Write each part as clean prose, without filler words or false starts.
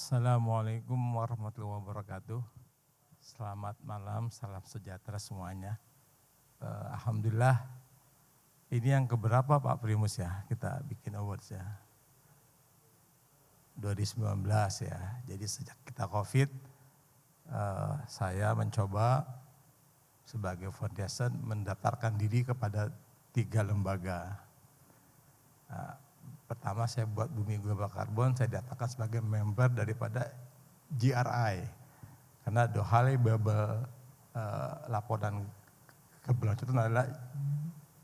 Assalamualaikum warahmatullahi wabarakatuh. Selamat malam, salam sejahtera semuanya. Alhamdulillah, ini yang keberapa Pak Primus ya, kita bikin awards ya. 2019 ya, jadi sejak kita COVID, saya mencoba sebagai foundation mendaftarkan diri kepada 3 lembaga. Pertama saya buat Bumi Global Carbon, saya daftarkan sebagai member daripada GRI. Karena Dohali Babel laporan keberlanjutan adalah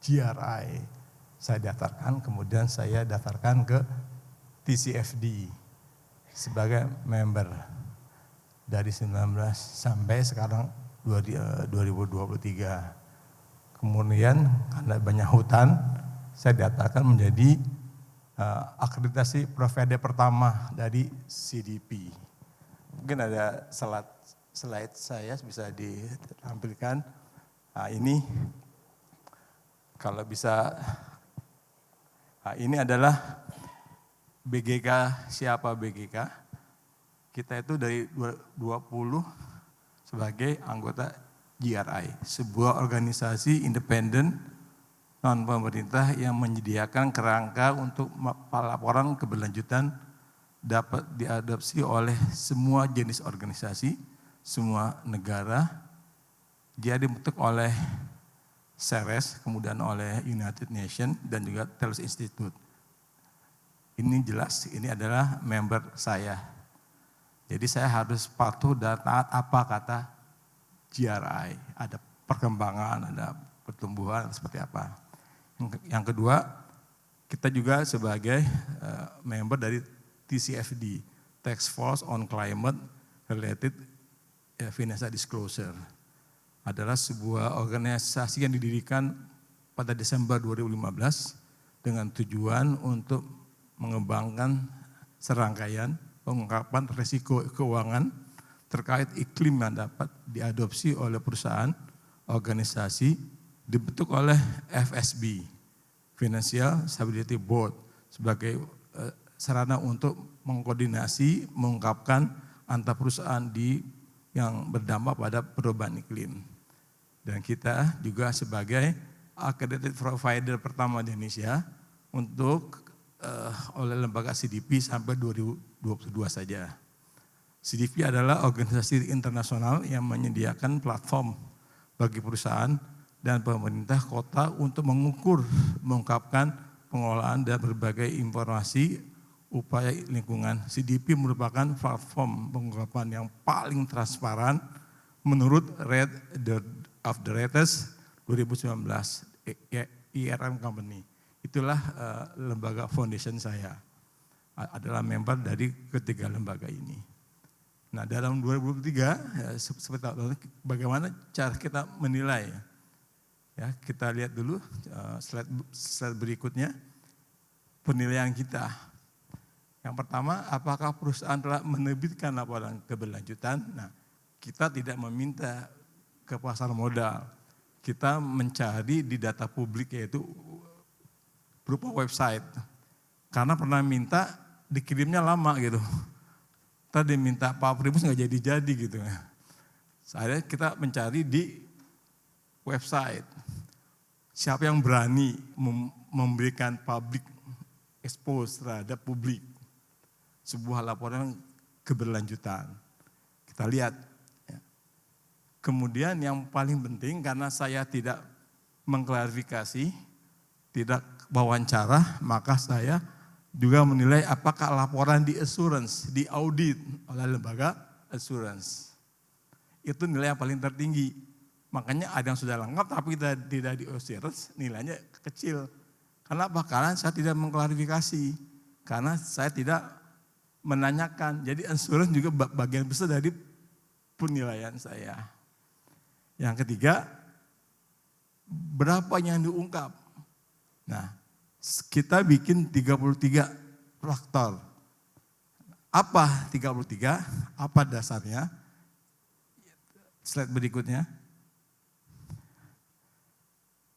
GRI. Saya daftarkan, kemudian saya daftarkan ke TCFD sebagai member dari 19 sampai sekarang 2023. Kemudian karena banyak hutan, saya daftarkan menjadi akreditasi provider pertama dari CDP. Mungkin ada slide saya bisa ditampilkan. Nah, ini kalau bisa, ini adalah BGK, siapa BGK? Kita itu dari 20 sebagai anggota GRI, sebuah organisasi independen non pemerintah yang menyediakan kerangka untuk laporan keberlanjutan dapat diadopsi oleh semua jenis organisasi, semua negara. Dia dibentuk oleh Ceres, kemudian oleh United Nations dan juga Thales Institute. Ini jelas, ini adalah member saya. Jadi saya harus patuh dan taat apa kata GRI. Ada perkembangan, ada pertumbuhan seperti apa. Yang kedua, kita juga sebagai member dari TCFD, Task Force on Climate Related Financial Disclosure. Adalah sebuah organisasi yang didirikan pada Desember 2015 dengan tujuan untuk mengembangkan serangkaian pengungkapan risiko keuangan terkait iklim yang dapat diadopsi oleh perusahaan, organisasi, dibentuk oleh FSB, Financial Stability Board, sebagai sarana untuk mengkoordinasi, mengungkapkan antar perusahaan yang berdampak pada perubahan iklim. Dan kita juga sebagai accredited provider pertama di Indonesia untuk oleh lembaga CDP sampai 2022 saja. CDP adalah organisasi internasional yang menyediakan platform bagi perusahaan dan pemerintah kota untuk mengukur, mengungkapkan pengelolaan dan berbagai informasi upaya lingkungan. CDP merupakan platform pengungkapan yang paling transparan menurut Rate of the Rates 2019 IRM Company. Itulah lembaga foundation saya, adalah member dari ketiga lembaga ini. Nah, dalam 2023, seperti bagaimana cara kita menilai? Ya, kita lihat dulu slide berikutnya, penilaian kita. Yang pertama, apakah perusahaan telah menerbitkan laporan keberlanjutan? Nah, kita tidak meminta ke pasar modal. Kita mencari di data publik, yaitu berupa website. Karena pernah minta, dikirimnya lama gitu. Tadi minta Pak Primus nggak jadi-jadi gitu. Saya kita mencari di website. Siapa yang berani memberikan public expose terhadap publik sebuah laporan keberlanjutan. Kita lihat. Kemudian yang paling penting, karena saya tidak mengklarifikasi, tidak wawancara, maka saya juga menilai apakah laporan di assurance, di audit oleh lembaga assurance. Itu nilai yang paling tertinggi. Makanya ada yang sudah lengkap tapi tidak di assurance, nilainya kecil. Kenapa? Karena saya tidak mengklarifikasi. Karena saya tidak menanyakan. Jadi assurance juga bagian besar dari penilaian saya. Yang ketiga, berapa yang diungkap? Nah, kita bikin 33 faktor. Apa 33? Apa dasarnya? Slide berikutnya.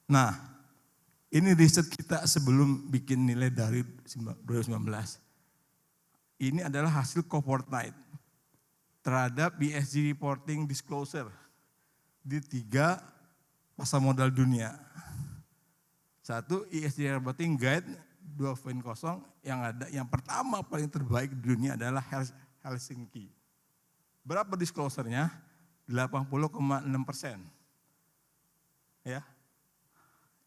Nah, ini riset kita sebelum bikin nilai dari 2019. Ini adalah hasil cohort night terhadap ESG reporting disclosure di 3 pasar modal dunia. 1 ESG reporting guide 2.0 yang pertama paling terbaik di dunia adalah Helsinki. Berapa disclosure-nya? 80,6%. Ya.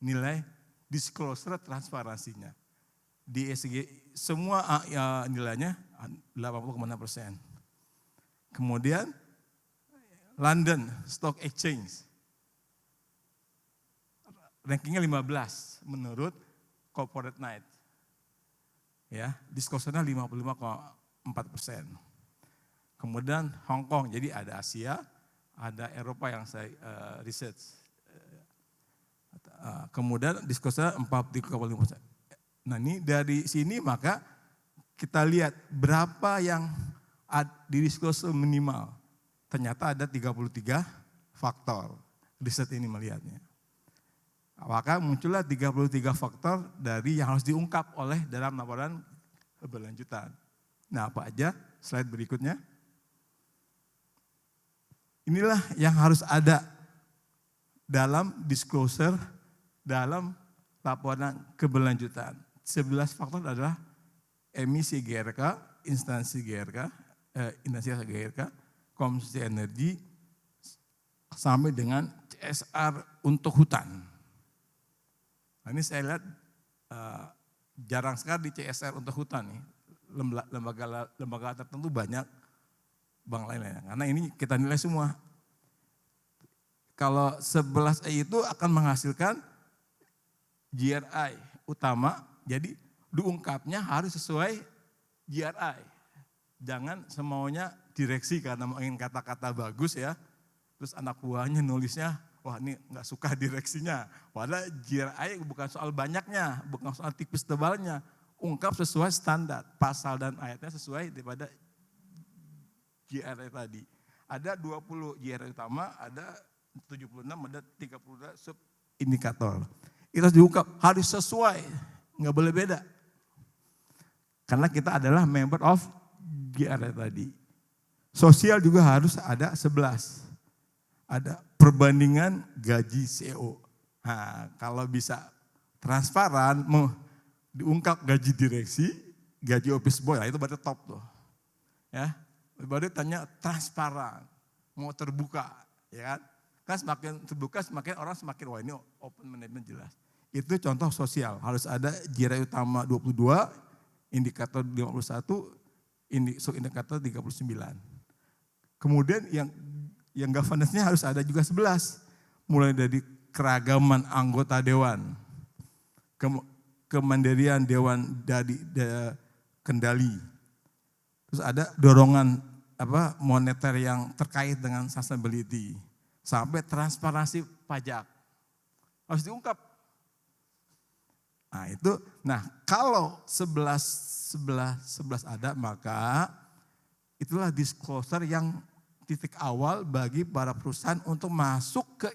Nilai disclosure transparansinya. Di ESG semua nilainya 80,6%. Kemudian London Stock Exchange rankingnya 15 menurut Corporate Knight. Ya, disclosure-nya 55,4%. Kemudian Hong Kong, jadi ada Asia, ada Eropa yang saya research. Kemudian disclosure 43,5%. Nah ini dari sini maka kita lihat berapa yang di disclosure minimal. Ternyata ada 33 faktor. Riset ini melihatnya. Maka muncullah 33 faktor dari yang harus diungkap oleh dalam laporan keberlanjutan. Nah apa aja? Slide berikutnya. Inilah yang harus ada dalam disclosure, dalam laporan keberlanjutan. 11 faktor adalah emisi GRK, instansi GRK, konsumsi energi, sampai dengan CSR untuk hutan. Nah, ini saya lihat jarang sekali CSR untuk hutan nih. Lembaga tertentu banyak, bank lain-lain. Karena ini kita nilai semua. Kalau 11E itu akan menghasilkan GRI utama, jadi diungkapnya harus sesuai GRI. Jangan semaunya direksi karena ingin kata-kata bagus ya, terus anak buahnya nulisnya, wah ini nggak suka direksinya. Padahal GRI bukan soal banyaknya, bukan soal tipis tebalnya. Ungkap sesuai standar, pasal dan ayatnya sesuai daripada GRI tadi. Ada 20 GRI utama, ada 76, ada 32 sub indikator. Itu harus diungkap, harus sesuai, nggak boleh beda. Karena kita adalah member of GRI tadi. Sosial juga harus ada 11. Ada perbandingan gaji CEO. Nah, kalau bisa transparan, diungkap gaji direksi, gaji office boy, nah itu berarti top tuh. Ya, baru tanya transparan, mau terbuka, ya kan? Kan semakin terbuka, semakin orang semakin wah ini open management jelas. Itu contoh sosial, harus ada GRI utama 22, indikator 51, indikator 39. Kemudian yang governance-nya harus ada juga 11. Mulai dari keragaman anggota dewan, kemandirian dewan kendali. Terus ada dorongan moneter yang terkait dengan sustainability. Sampai transparansi pajak. Harus diungkap. Nah itu, kalau 11 ada maka itulah disclosure yang titik awal bagi para perusahaan untuk masuk ke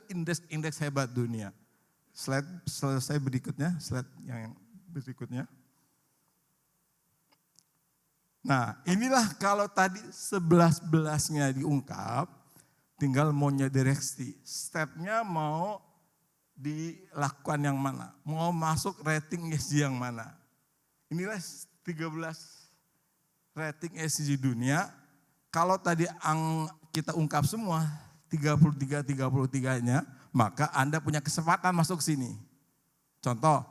indeks hebat dunia. Slide selesai berikutnya, slide yang berikutnya. Nah inilah kalau tadi 11-11-nya diungkap, tinggal maunya direksi. Stepnya mau dilakukan yang mana, mau masuk rating ESG yang mana. Inilah 13 rating ESG dunia. Kalau tadi kita ungkap semua 33-33-nya, maka Anda punya kesempatan masuk sini. Contoh,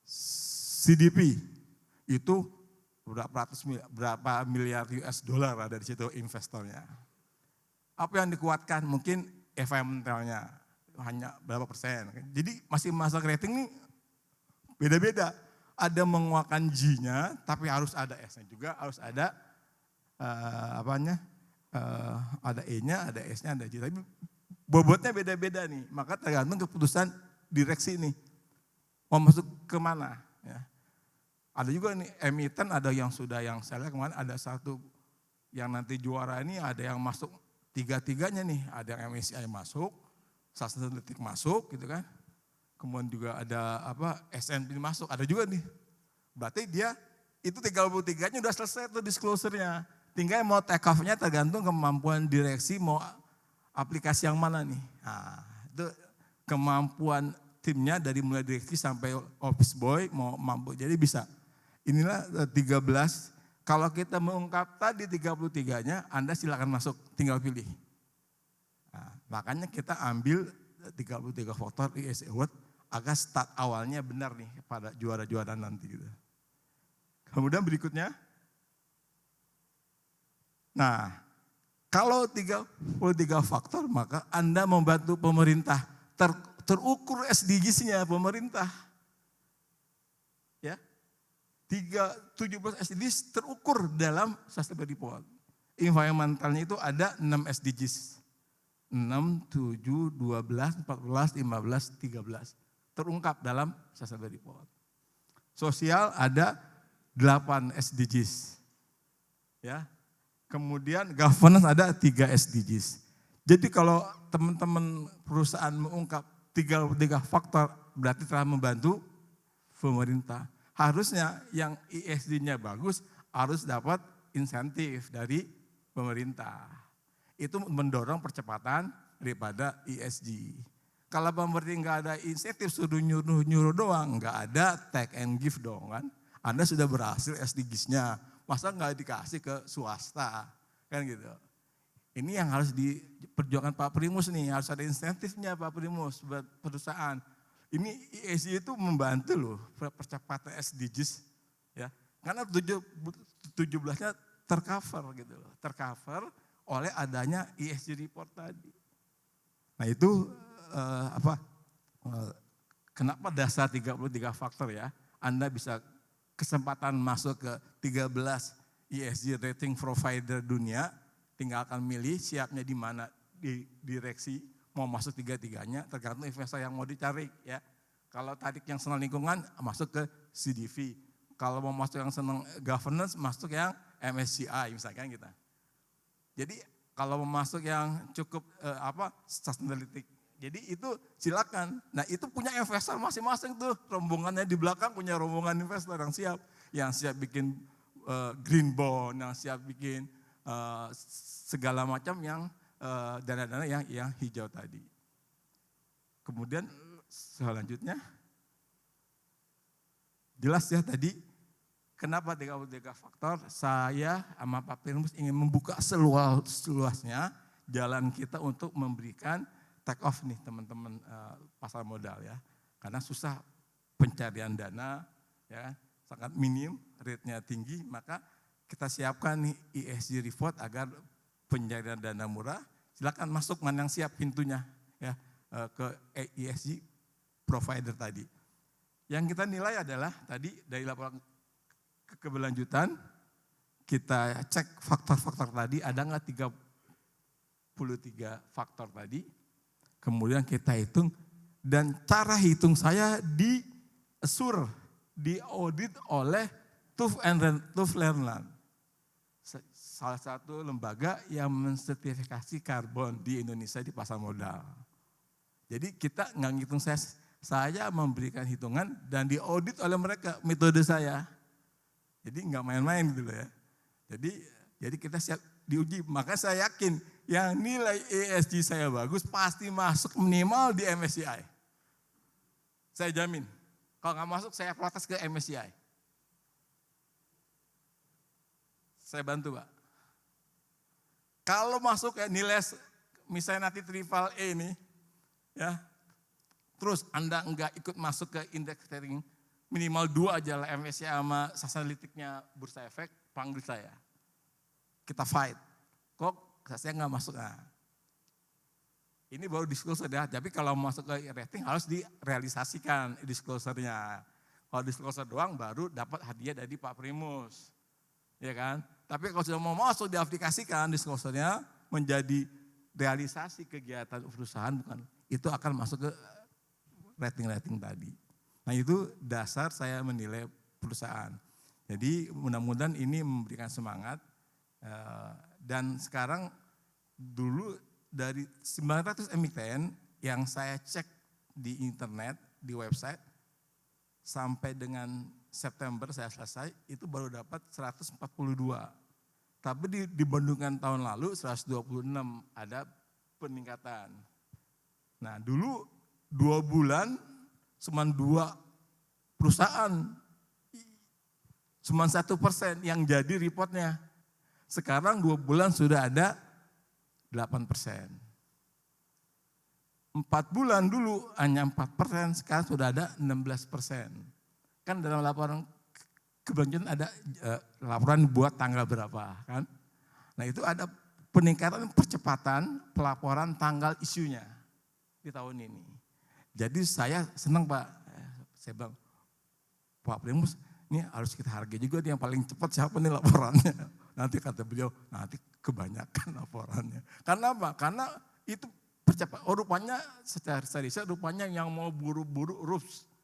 CDP itu berapa miliar US dollar ada di situ investornya. Apa yang dikuatkan? Mungkin environmentalnya hanya berapa persen. Jadi masih masuk rating ini beda-beda. Ada menguatkan G-nya, tapi harus ada S-nya juga, harus ada ada E-nya, ada S-nya, ada G. Tapi bobotnya beda-beda nih. Maka tergantung keputusan direksi nih. Mau masuk ke mana? Ya. Ada juga nih emiten, ada yang sudah yang saya lihat kemarin ada satu yang nanti juara ini ada yang masuk tiga-tiganya nih. Ada yang MSCI masuk, Sustainalytics masuk gitu kan. Kemudian juga ada S&P masuk, ada juga nih. Berarti dia Itu 33-nya udah selesai tuh disclosure-nya. Tinggal mau take off-nya tergantung kemampuan direksi mau aplikasi yang mana nih. Nah, itu kemampuan timnya dari mulai direksi sampai office boy mau mampu. Jadi bisa. Inilah 13. Kalau kita mengungkap tadi 33-nya, Anda silakan masuk, tinggal pilih. Nah, makanya kita ambil 33 faktor ESG Award agar start awalnya benar nih pada juara-juara nanti gitu. Kemudian berikutnya, nah kalau 33 faktor maka Anda membantu pemerintah terukur SDGs-nya pemerintah. Ya. 17 SDGs terukur dalam Sustainable Report. Environmentalnya itu ada 6 SDGs. 6, 7, 12, 14, 15, 13. Terungkap dalam Sustainable Report. Sosial ada 8 SDGs. Ya. Kemudian governance ada 3 SDGs. Jadi kalau teman-teman perusahaan mengungkap 33 faktor berarti telah membantu pemerintah. Harusnya yang ESG-nya bagus harus dapat insentif dari pemerintah. Itu mendorong percepatan daripada ESG. Kalau pemerintah nggak ada insentif suruh nyuruh doang, nggak ada take and give dong kan. Anda sudah berhasil SDGs-nya, masa nggak dikasih ke swasta, kan gitu. Ini yang harus diperjuangkan Pak Primus nih, harus ada insentifnya Pak Primus buat perusahaan. Ini ESG itu membantu loh percepatan SDGs, ya. Karena 17-nya tercover gitu loh, tercover oleh adanya ESG report tadi. Nah itu kenapa dasar 33 faktor ya, Anda bisa kesempatan masuk ke 13 ESG rating provider dunia, tinggalkan milih siapnya di mana di direksi, mau masuk 3-3-nya tergantung investor yang mau dicari ya. Kalau tadi yang senang lingkungan masuk ke CDV, kalau mau masuk yang senang governance masuk yang MSCI misalkan kita. Jadi kalau mau masuk yang cukup sustainability, jadi itu silakan. Nah itu punya investor masing-masing tuh, rombongannya di belakang punya rombongan investor yang siap bikin green bond, yang siap bikin segala macam yang dana-dana yang hijau tadi. Kemudian selanjutnya, jelas ya tadi, kenapa 33 faktor, saya sama Pak Primus ingin membuka seluas-luasnya jalan kita untuk memberikan take off nih teman-teman pasar modal ya. Karena susah pencarian dana, ya sangat minim, rate-nya tinggi, maka kita siapkan nih ESG report agar pencarian dana murah. Silakan masuk mana yang siap pintunya ya ke ESG provider tadi. Yang kita nilai adalah tadi dari laporan keberlanjutan, kita cek faktor-faktor tadi ada nggak 33 faktor tadi. Kemudian kita hitung dan cara hitung saya diaudit oleh Tuff Learnland. Salah satu lembaga yang mensertifikasi karbon di Indonesia di pasar modal. Jadi kita nggak ngitung saya memberikan hitungan dan diaudit oleh mereka metode saya. Jadi nggak main-main gitu ya. Jadi kita siap diuji. Maka saya yakin yang nilai ESG saya bagus pasti masuk minimal di MSCI. Saya jamin. Kalau nggak masuk saya protes ke MSCI. Saya bantu Pak. Kalau masuk ya nilai misalnya nanti triple A ini, ya, terus Anda enggak ikut masuk ke indeks rating minimal 2 aja lah MSCI sama Sustainalytics-nya Bursa Efek, panggil saya. Kita fight. Kok saya enggak masuk? Nah, ini baru disclosure ya, tapi kalau masuk ke rating harus direalisasikan disclosure-nya. Kalau disclosure doang baru dapat hadiah dari Pak Primus. Ya kan? Tapi kalau sudah mau masuk diaplikasikan disclosure-nya menjadi realisasi kegiatan perusahaan bukan, itu akan masuk ke rating-rating tadi. Nah itu dasar saya menilai perusahaan. Jadi mudah-mudahan ini memberikan semangat. Dan sekarang dulu dari 900 emiten yang saya cek di internet, di website, sampai dengan September saya selesai, itu baru dapat 142. Tapi dibandingkan tahun lalu 126 ada peningkatan. Nah dulu 2 bulan cuma 2 perusahaan, cuma 1% yang jadi reportnya. Sekarang 2 bulan sudah ada 8%. 4 bulan dulu hanya 4%, sekarang sudah ada 16%. Kan dalam laporan kebelanjutan ada laporan buat tanggal berapa kan. Nah itu ada peningkatan percepatan pelaporan tanggal isunya di tahun ini. Jadi saya senang Pak, saya bilang Pak Primus ini harus kita hargai juga yang paling cepat siapa nih laporannya. Nanti kata beliau, nanti kebanyakan laporannya. Karena apa? Karena itu percepat. Oh rupanya secara riset rupanya yang mau buru-buru RUPS.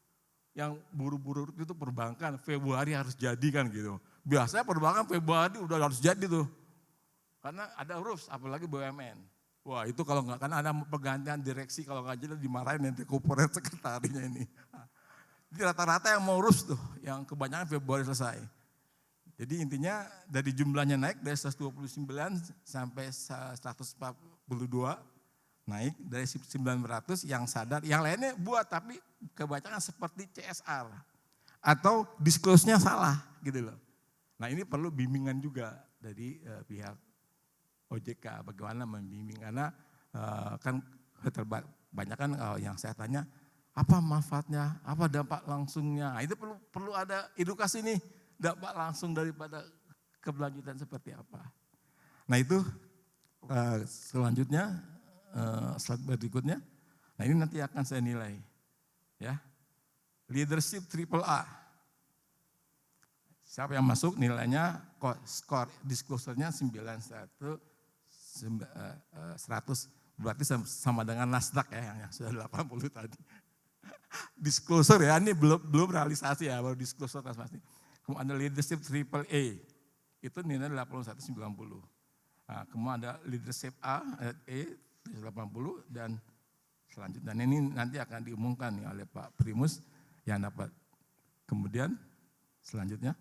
Yang buru-buru itu perbankan, Februari harus jadi kan gitu. Biasanya perbankan Februari udah harus jadi tuh. Karena ada RUPS, apalagi BUMN. Wah itu kalau enggak, karena ada pergantian direksi, kalau enggak jadi dimarahin nanti corporate sekretarinya ini. Jadi rata-rata yang mau RUPS tuh, yang kebanyakan Februari selesai. Jadi intinya dari jumlahnya naik dari 129 sampai 142, naik dari 900 yang sadar, yang lainnya buat tapi kebanyakan seperti CSR atau disclose-nya salah gitu loh. Nah ini perlu bimbingan juga dari pihak OJK bagaimana membimbing karena kan banyak kan yang saya tanya apa manfaatnya, apa dampak langsungnya. Nah, itu perlu ada edukasi nih dampak langsung daripada keberlanjutan seperti apa. Nah itu selanjutnya slide berikutnya. Nah ini nanti akan saya nilai. Ya, leadership AAA. Siapa yang masuk nilainya skor disclosure-nya 100 berarti sama dengan Nasdaq ya yang sudah 80 tadi. Disclosure ya ini belum realisasi ya baru disclosure pasti. Kemudian ada leadership AAA itu nilainya 8190. Nah, kemudian ada leadership A, E 80 dan selanjutnya ini nanti akan diumumkan nih oleh Pak Primus yang dapat. Kemudian selanjutnya,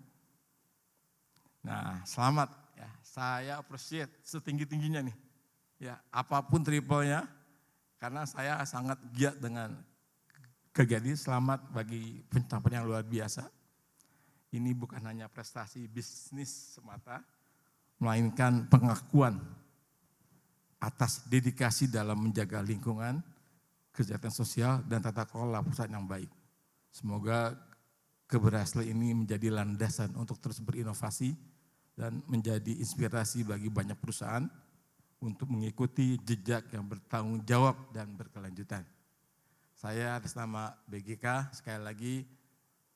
nah selamat ya, saya appreciate setinggi-tingginya nih, ya apapun triple-nya, karena saya sangat giat dengan kegiatan. Selamat bagi pencapaian yang luar biasa. Ini bukan hanya prestasi bisnis semata, melainkan pengakuan atas dedikasi dalam menjaga lingkungan, kesejahteraan sosial, dan tata kelola perusahaan yang baik. Semoga keberhasilan ini menjadi landasan untuk terus berinovasi dan menjadi inspirasi bagi banyak perusahaan untuk mengikuti jejak yang bertanggung jawab dan berkelanjutan. Saya atas nama BGK sekali lagi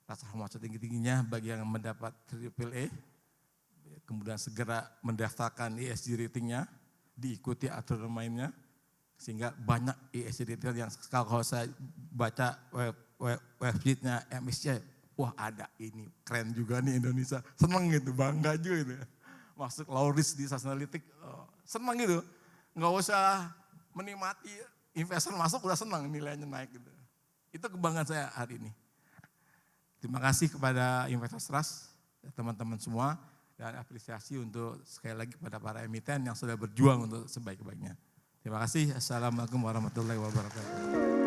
rasa hormat setinggi-tingginya bagi yang mendapat AAA, kemudian segera mendaftarkan ESG ratingnya, diikuti aturan mainnya, sehingga banyak ESG rating yang kalau saya baca website-nya MSCI, wah ada ini, keren juga nih Indonesia, seneng gitu, bangga juga gitu. Masuk low risk di Sustainalytics, seneng gitu, nggak usah menikmati investor masuk udah senang nilainya naik gitu. Itu kebanggaan saya hari ini. Terima kasih kepada Investors Trust, teman-teman semua, dan apresiasi untuk sekali lagi kepada para emiten yang sudah berjuang untuk sebaik-baiknya. Terima kasih. Assalamualaikum warahmatullahi wabarakatuh.